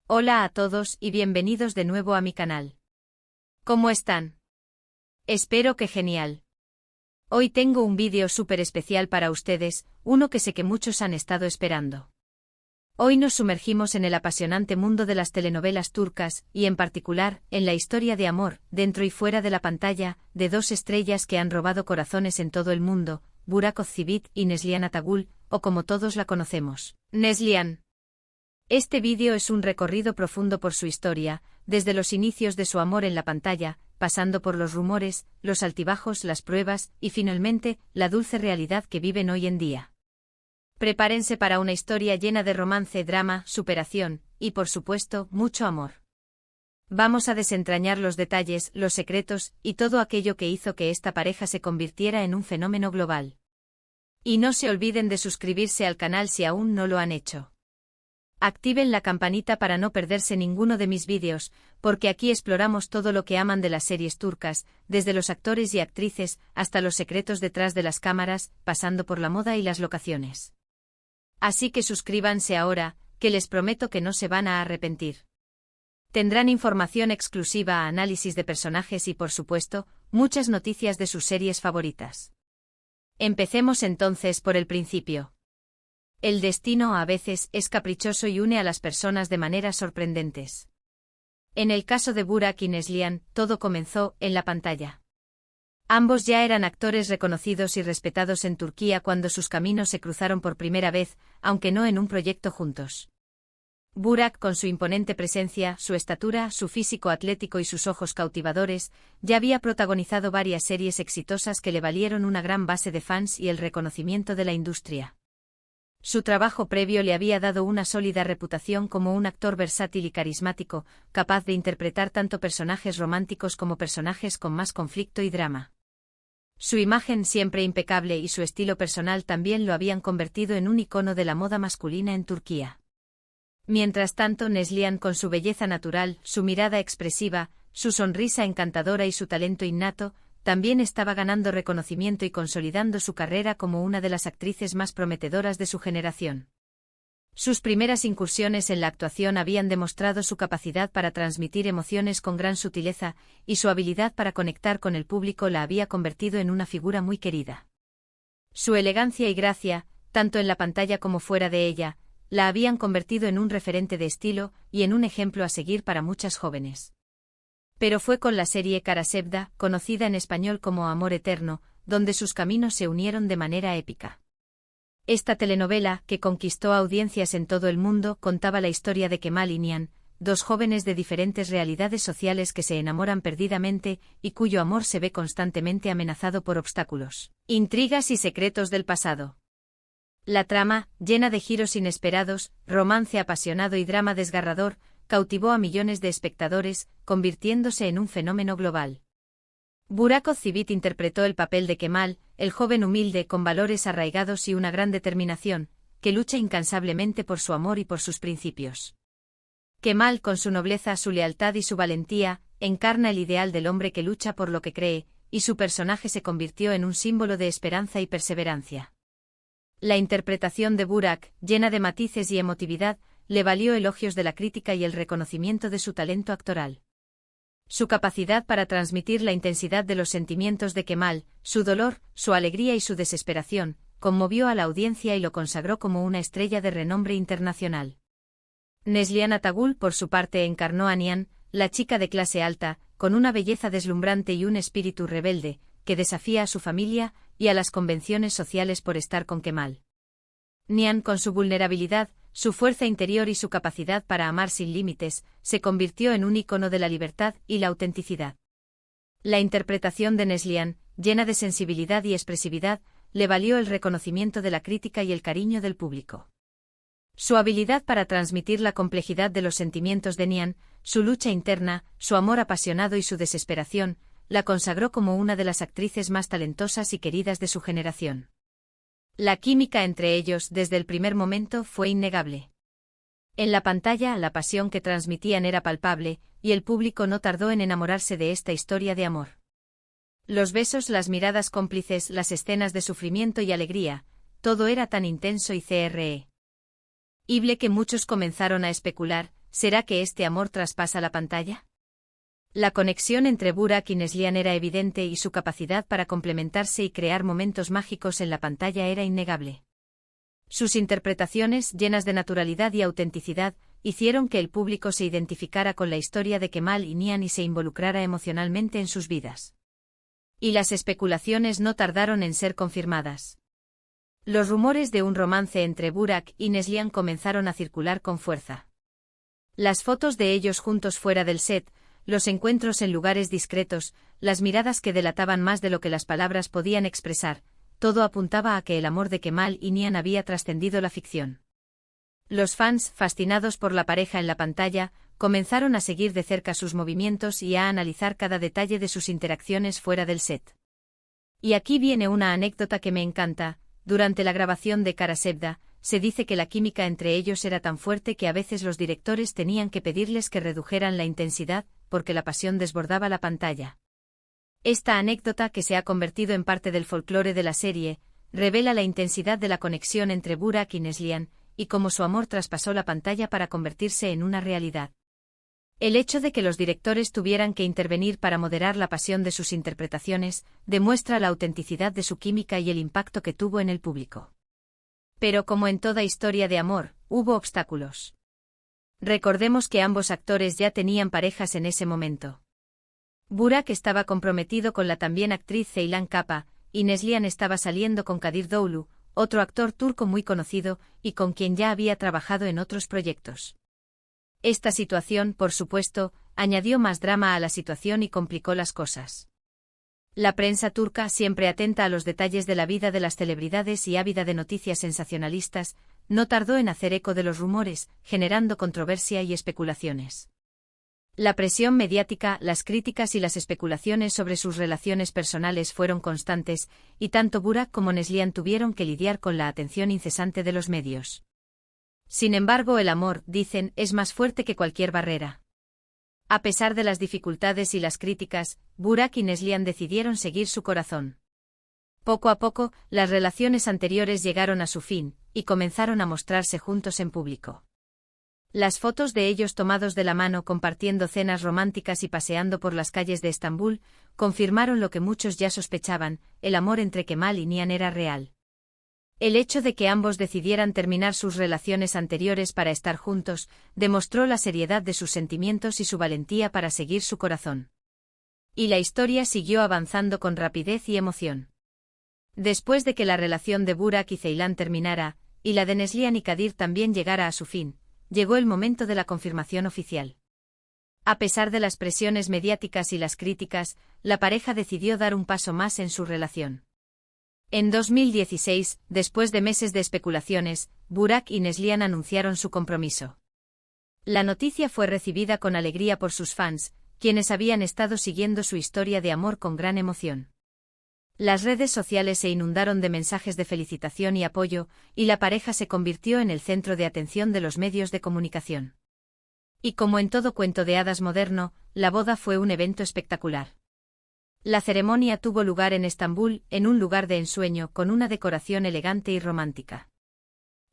Hola a todos y bienvenidos de nuevo a mi canal. ¿Cómo están? Espero que genial. Hoy tengo un vídeo súper especial para ustedes, uno que sé que muchos han estado esperando. Hoy nos sumergimos en el apasionante mundo de las telenovelas turcas, y en particular, en la historia de amor, dentro y fuera de la pantalla, de dos estrellas que han robado corazones en todo el mundo, Burak Özçivit y Neslihan Atagül, o como todos la conocemos, Neslihan. Este vídeo es un recorrido profundo por su historia, desde los inicios de su amor en la pantalla, pasando por los rumores, los altibajos, las pruebas, y finalmente, la dulce realidad que viven hoy en día. Prepárense para una historia llena de romance, drama, superación, y por supuesto, mucho amor. Vamos a desentrañar los detalles, los secretos, y todo aquello que hizo que esta pareja se convirtiera en un fenómeno global. Y no se olviden de suscribirse al canal si aún no lo han hecho. Activen la campanita para no perderse ninguno de mis vídeos, porque aquí exploramos todo lo que aman de las series turcas, desde los actores y actrices, hasta los secretos detrás de las cámaras, pasando por la moda y las locaciones. Así que suscríbanse ahora, que les prometo que no se van a arrepentir. Tendrán información exclusiva, análisis de personajes y por supuesto, muchas noticias de sus series favoritas. Empecemos entonces por el principio. El destino a veces es caprichoso y une a las personas de maneras sorprendentes. En el caso de Burak y Neslihan, todo comenzó en la pantalla. Ambos ya eran actores reconocidos y respetados en Turquía cuando sus caminos se cruzaron por primera vez, aunque no en un proyecto juntos. Burak, con su imponente presencia, su estatura, su físico atlético y sus ojos cautivadores, ya había protagonizado varias series exitosas que le valieron una gran base de fans y el reconocimiento de la industria. Su trabajo previo le había dado una sólida reputación como un actor versátil y carismático, capaz de interpretar tanto personajes románticos como personajes con más conflicto y drama. Su imagen siempre impecable y su estilo personal también lo habían convertido en un icono de la moda masculina en Turquía. Mientras tanto, Neslihan, con su belleza natural, su mirada expresiva, su sonrisa encantadora y su talento innato, también estaba ganando reconocimiento y consolidando su carrera como una de las actrices más prometedoras de su generación. Sus primeras incursiones en la actuación habían demostrado su capacidad para transmitir emociones con gran sutileza, y su habilidad para conectar con el público la había convertido en una figura muy querida. Su elegancia y gracia, tanto en la pantalla como fuera de ella, la habían convertido en un referente de estilo y en un ejemplo a seguir para muchas jóvenes. Pero fue con la serie Kara Sevda, conocida en español como Amor Eterno, donde sus caminos se unieron de manera épica. Esta telenovela, que conquistó audiencias en todo el mundo, contaba la historia de Kemal y Nihan, dos jóvenes de diferentes realidades sociales que se enamoran perdidamente y cuyo amor se ve constantemente amenazado por obstáculos, intrigas y secretos del pasado. La trama, llena de giros inesperados, romance apasionado y drama desgarrador, cautivó a millones de espectadores, convirtiéndose en un fenómeno global. Burak Özçivit interpretó el papel de Kemal, el joven humilde con valores arraigados y una gran determinación, que lucha incansablemente por su amor y por sus principios. Kemal, con su nobleza, su lealtad y su valentía, encarna el ideal del hombre que lucha por lo que cree, y su personaje se convirtió en un símbolo de esperanza y perseverancia. La interpretación de Burak, llena de matices y emotividad, le valió elogios de la crítica y el reconocimiento de su talento actoral. Su capacidad para transmitir la intensidad de los sentimientos de Kemal, su dolor, su alegría y su desesperación, conmovió a la audiencia y lo consagró como una estrella de renombre internacional. Neslihan Atagül, por su parte, encarnó a Nihan, la chica de clase alta, con una belleza deslumbrante y un espíritu rebelde, que desafía a su familia y a las convenciones sociales por estar con Kemal. Nihan, con su vulnerabilidad, su fuerza interior y su capacidad para amar sin límites, se convirtió en un icono de la libertad y la autenticidad. La interpretación de Neslihan, llena de sensibilidad y expresividad, le valió el reconocimiento de la crítica y el cariño del público. Su habilidad para transmitir la complejidad de los sentimientos de Nihan, su lucha interna, su amor apasionado y su desesperación, la consagró como una de las actrices más talentosas y queridas de su generación. La química entre ellos desde el primer momento fue innegable. En la pantalla, la pasión que transmitían era palpable, y el público no tardó en enamorarse de esta historia de amor. Los besos, las miradas cómplices, las escenas de sufrimiento y alegría, todo era tan intenso y creíble que muchos comenzaron a especular ¿será que este amor traspasa la pantalla? La conexión entre Burak y Neslihan era evidente y su capacidad para complementarse y crear momentos mágicos en la pantalla era innegable. Sus interpretaciones, llenas de naturalidad y autenticidad, hicieron que el público se identificara con la historia de Kemal y Nihan y se involucrara emocionalmente en sus vidas. Y las especulaciones no tardaron en ser confirmadas. Los rumores de un romance entre Burak y Neslihan comenzaron a circular con fuerza. Las fotos de ellos juntos fuera del set, los encuentros en lugares discretos, las miradas que delataban más de lo que las palabras podían expresar, todo apuntaba a que el amor de Kemal y Nihan había trascendido la ficción. Los fans, fascinados por la pareja en la pantalla, comenzaron a seguir de cerca sus movimientos y a analizar cada detalle de sus interacciones fuera del set. Y aquí viene una anécdota que me encanta. Durante la grabación de Kara Sevda, se dice que la química entre ellos era tan fuerte que a veces los directores tenían que pedirles que redujeran la intensidad, porque la pasión desbordaba la pantalla. Esta anécdota, que se ha convertido en parte del folclore de la serie, revela la intensidad de la conexión entre Burak y Neslihan, y cómo su amor traspasó la pantalla para convertirse en una realidad. El hecho de que los directores tuvieran que intervenir para moderar la pasión de sus interpretaciones, demuestra la autenticidad de su química y el impacto que tuvo en el público. Pero como en toda historia de amor, hubo obstáculos. Recordemos que ambos actores ya tenían parejas en ese momento. Burak estaba comprometido con la también actriz Ceylan Kapa, y Neslihan estaba saliendo con Kadir Doğulu, otro actor turco muy conocido, y con quien ya había trabajado en otros proyectos. Esta situación, por supuesto, añadió más drama a la situación y complicó las cosas. La prensa turca, siempre atenta a los detalles de la vida de las celebridades y ávida de noticias sensacionalistas, no tardó en hacer eco de los rumores, generando controversia y especulaciones. La presión mediática, las críticas y las especulaciones sobre sus relaciones personales fueron constantes, y tanto Burak como Neslihan tuvieron que lidiar con la atención incesante de los medios. Sin embargo, el amor, dicen, es más fuerte que cualquier barrera. A pesar de las dificultades y las críticas, Burak y Neslihan decidieron seguir su corazón. Poco a poco, las relaciones anteriores llegaron a su fin, y comenzaron a mostrarse juntos en público. Las fotos de ellos tomados de la mano compartiendo cenas románticas y paseando por las calles de Estambul, confirmaron lo que muchos ya sospechaban: el amor entre Kemal y Nihan era real. El hecho de que ambos decidieran terminar sus relaciones anteriores para estar juntos, demostró la seriedad de sus sentimientos y su valentía para seguir su corazón. Y la historia siguió avanzando con rapidez y emoción. Después de que la relación de Burak y Ceylan terminara, y la de Neslihan y Kadir también llegara a su fin, llegó el momento de la confirmación oficial. A pesar de las presiones mediáticas y las críticas, la pareja decidió dar un paso más en su relación. En 2016, después de meses de especulaciones, Burak y Neslihan anunciaron su compromiso. La noticia fue recibida con alegría por sus fans, quienes habían estado siguiendo su historia de amor con gran emoción. Las redes sociales se inundaron de mensajes de felicitación y apoyo, y la pareja se convirtió en el centro de atención de los medios de comunicación. Y como en todo cuento de hadas moderno, la boda fue un evento espectacular. La ceremonia tuvo lugar en Estambul, en un lugar de ensueño con una decoración elegante y romántica.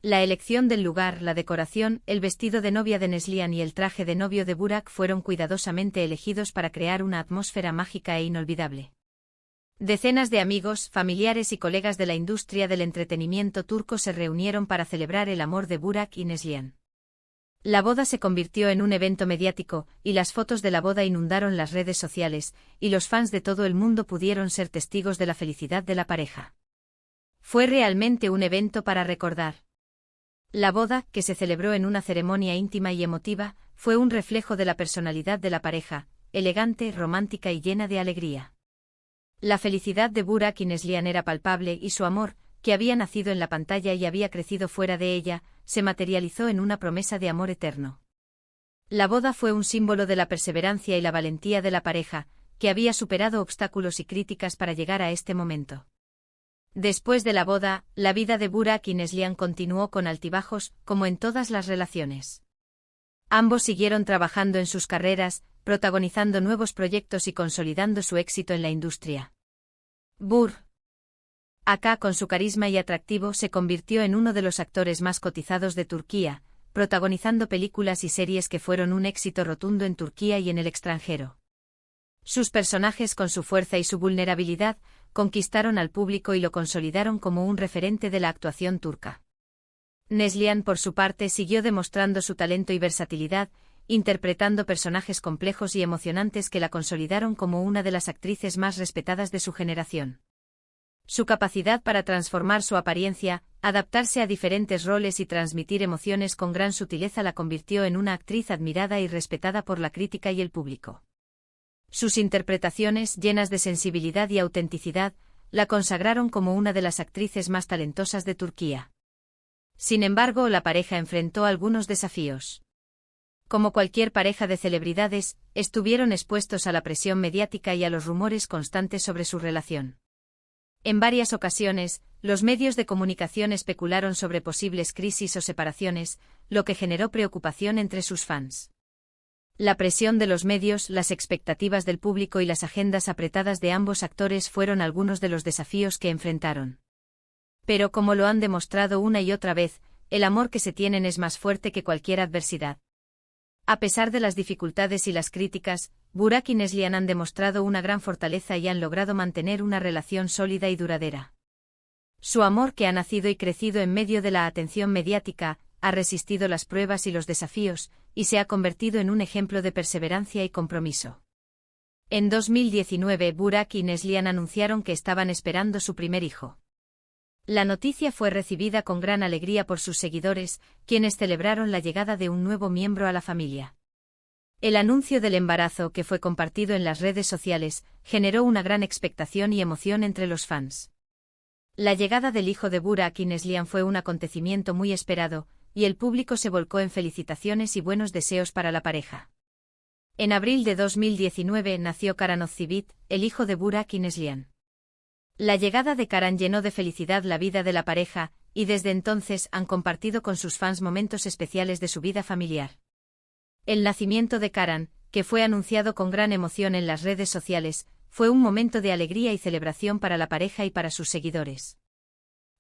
La elección del lugar, la decoración, el vestido de novia de Neslihan y el traje de novio de Burak fueron cuidadosamente elegidos para crear una atmósfera mágica e inolvidable. Decenas de amigos, familiares y colegas de la industria del entretenimiento turco se reunieron para celebrar el amor de Burak y Neslihan. La boda se convirtió en un evento mediático, y las fotos de la boda inundaron las redes sociales, y los fans de todo el mundo pudieron ser testigos de la felicidad de la pareja. Fue realmente un evento para recordar. La boda, que se celebró en una ceremonia íntima y emotiva, fue un reflejo de la personalidad de la pareja, elegante, romántica y llena de alegría. La felicidad de Burak y Neslihan era palpable y su amor, que había nacido en la pantalla y había crecido fuera de ella, se materializó en una promesa de amor eterno. La boda fue un símbolo de la perseverancia y la valentía de la pareja, que había superado obstáculos y críticas para llegar a este momento. Después de la boda, la vida de Burak y Neslihan continuó con altibajos, como en todas las relaciones. Ambos siguieron trabajando en sus carreras, protagonizando nuevos proyectos y consolidando su éxito en la industria. Burak, con su carisma y atractivo, se convirtió en uno de los actores más cotizados de Turquía, protagonizando películas y series que fueron un éxito rotundo en Turquía y en el extranjero. Sus personajes, con su fuerza y su vulnerabilidad, conquistaron al público y lo consolidaron como un referente de la actuación turca. Neslihan, por su parte, siguió demostrando su talento y versatilidad, interpretando personajes complejos y emocionantes que la consolidaron como una de las actrices más respetadas de su generación. Su capacidad para transformar su apariencia, adaptarse a diferentes roles y transmitir emociones con gran sutileza la convirtió en una actriz admirada y respetada por la crítica y el público. Sus interpretaciones, llenas de sensibilidad y autenticidad, la consagraron como una de las actrices más talentosas de Turquía. Sin embargo, la pareja enfrentó algunos desafíos. Como cualquier pareja de celebridades, estuvieron expuestos a la presión mediática y a los rumores constantes sobre su relación. En varias ocasiones, los medios de comunicación especularon sobre posibles crisis o separaciones, lo que generó preocupación entre sus fans. La presión de los medios, las expectativas del público y las agendas apretadas de ambos actores fueron algunos de los desafíos que enfrentaron. Pero como lo han demostrado una y otra vez, el amor que se tienen es más fuerte que cualquier adversidad. A pesar de las dificultades y las críticas, Burak y Neslihan han demostrado una gran fortaleza y han logrado mantener una relación sólida y duradera. Su amor, que ha nacido y crecido en medio de la atención mediática, ha resistido las pruebas y los desafíos, y se ha convertido en un ejemplo de perseverancia y compromiso. En 2019, Burak y Neslihan anunciaron que estaban esperando su primer hijo. La noticia fue recibida con gran alegría por sus seguidores, quienes celebraron la llegada de un nuevo miembro a la familia. El anuncio del embarazo, que fue compartido en las redes sociales, generó una gran expectación y emoción entre los fans. La llegada del hijo de Burak y Neslihan fue un acontecimiento muy esperado, y el público se volcó en felicitaciones y buenos deseos para la pareja. En abril de 2019 nació Karan Ozcivit, el hijo de Burak y Neslihan. La llegada de Karan llenó de felicidad la vida de la pareja, y desde entonces han compartido con sus fans momentos especiales de su vida familiar. El nacimiento de Karan, que fue anunciado con gran emoción en las redes sociales, fue un momento de alegría y celebración para la pareja y para sus seguidores.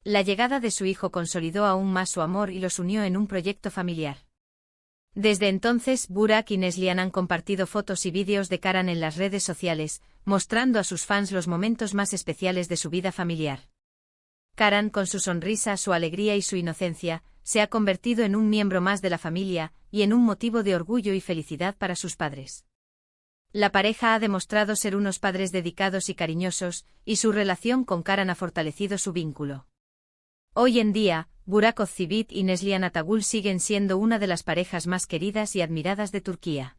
La llegada de su hijo consolidó aún más su amor y los unió en un proyecto familiar. Desde entonces, Burak y Neslihan han compartido fotos y vídeos de Karan en las redes sociales, mostrando a sus fans los momentos más especiales de su vida familiar. Karan, con su sonrisa, su alegría y su inocencia, se ha convertido en un miembro más de la familia, y en un motivo de orgullo y felicidad para sus padres. La pareja ha demostrado ser unos padres dedicados y cariñosos, y su relación con Karan ha fortalecido su vínculo. Hoy en día, Burak Ozcivit y Neslihan Atagul siguen siendo una de las parejas más queridas y admiradas de Turquía.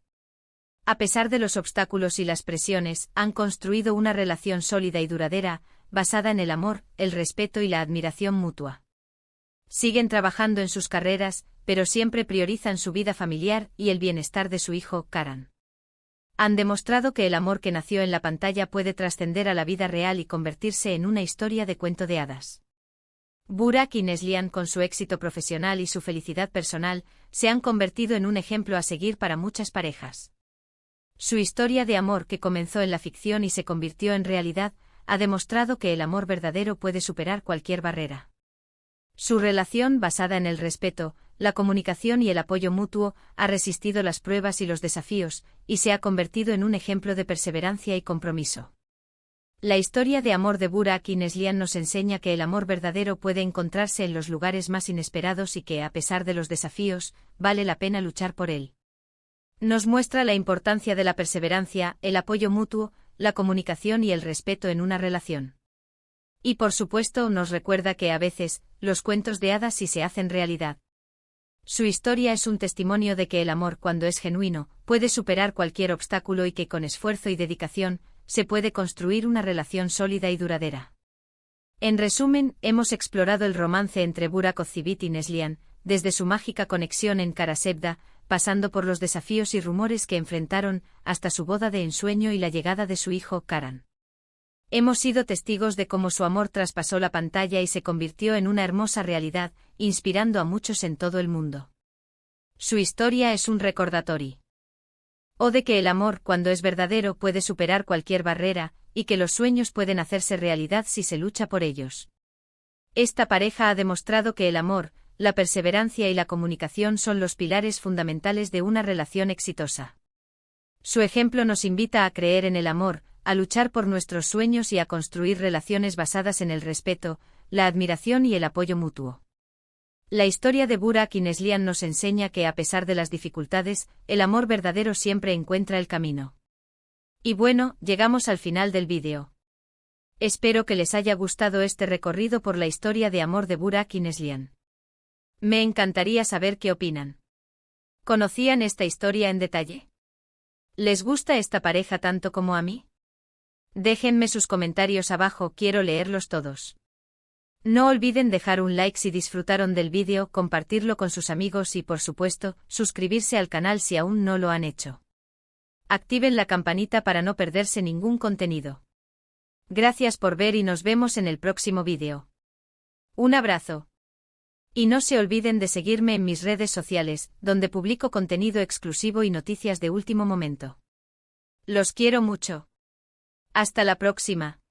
A pesar de los obstáculos y las presiones, han construido una relación sólida y duradera, basada en el amor, el respeto y la admiración mutua. Siguen trabajando en sus carreras, pero siempre priorizan su vida familiar y el bienestar de su hijo, Karan. Han demostrado que el amor que nació en la pantalla puede trascender a la vida real y convertirse en una historia de cuento de hadas. Burak y Neslihan, con su éxito profesional y su felicidad personal, se han convertido en un ejemplo a seguir para muchas parejas. Su historia de amor, que comenzó en la ficción y se convirtió en realidad, ha demostrado que el amor verdadero puede superar cualquier barrera. Su relación, basada en el respeto, la comunicación y el apoyo mutuo, ha resistido las pruebas y los desafíos, y se ha convertido en un ejemplo de perseverancia y compromiso. La historia de amor de Burak y Neslihan nos enseña que el amor verdadero puede encontrarse en los lugares más inesperados y que, a pesar de los desafíos, vale la pena luchar por él. Nos muestra la importancia de la perseverancia, el apoyo mutuo, la comunicación y el respeto en una relación. Y por supuesto nos recuerda que a veces, los cuentos de hadas sí se hacen realidad. Su historia es un testimonio de que el amor, cuando es genuino, puede superar cualquier obstáculo y que con esfuerzo y dedicación, se puede construir una relación sólida y duradera. En resumen, hemos explorado el romance entre Burak Ozcivit y Neslihan, desde su mágica conexión en Karasebda, pasando por los desafíos y rumores que enfrentaron, hasta su boda de ensueño y la llegada de su hijo, Karan. Hemos sido testigos de cómo su amor traspasó la pantalla y se convirtió en una hermosa realidad, inspirando a muchos en todo el mundo. Su historia es un recordatorio de que el amor, cuando es verdadero, puede superar cualquier barrera, y que los sueños pueden hacerse realidad si se lucha por ellos. Esta pareja ha demostrado que el amor, la perseverancia y la comunicación son los pilares fundamentales de una relación exitosa. Su ejemplo nos invita a creer en el amor, a luchar por nuestros sueños y a construir relaciones basadas en el respeto, la admiración y el apoyo mutuo. La historia de Burak y Neslihan nos enseña que a pesar de las dificultades, el amor verdadero siempre encuentra el camino. Y bueno, llegamos al final del vídeo. Espero que les haya gustado este recorrido por la historia de amor de Burak y Neslihan. Me encantaría saber qué opinan. ¿Conocían esta historia en detalle? ¿Les gusta esta pareja tanto como a mí? Déjenme sus comentarios abajo, quiero leerlos todos. No olviden dejar un like si disfrutaron del vídeo, compartirlo con sus amigos y por supuesto, suscribirse al canal si aún no lo han hecho. Activen la campanita para no perderse ningún contenido. Gracias por ver y nos vemos en el próximo vídeo. Un abrazo. Y no se olviden de seguirme en mis redes sociales, donde publico contenido exclusivo y noticias de último momento. Los quiero mucho. Hasta la próxima.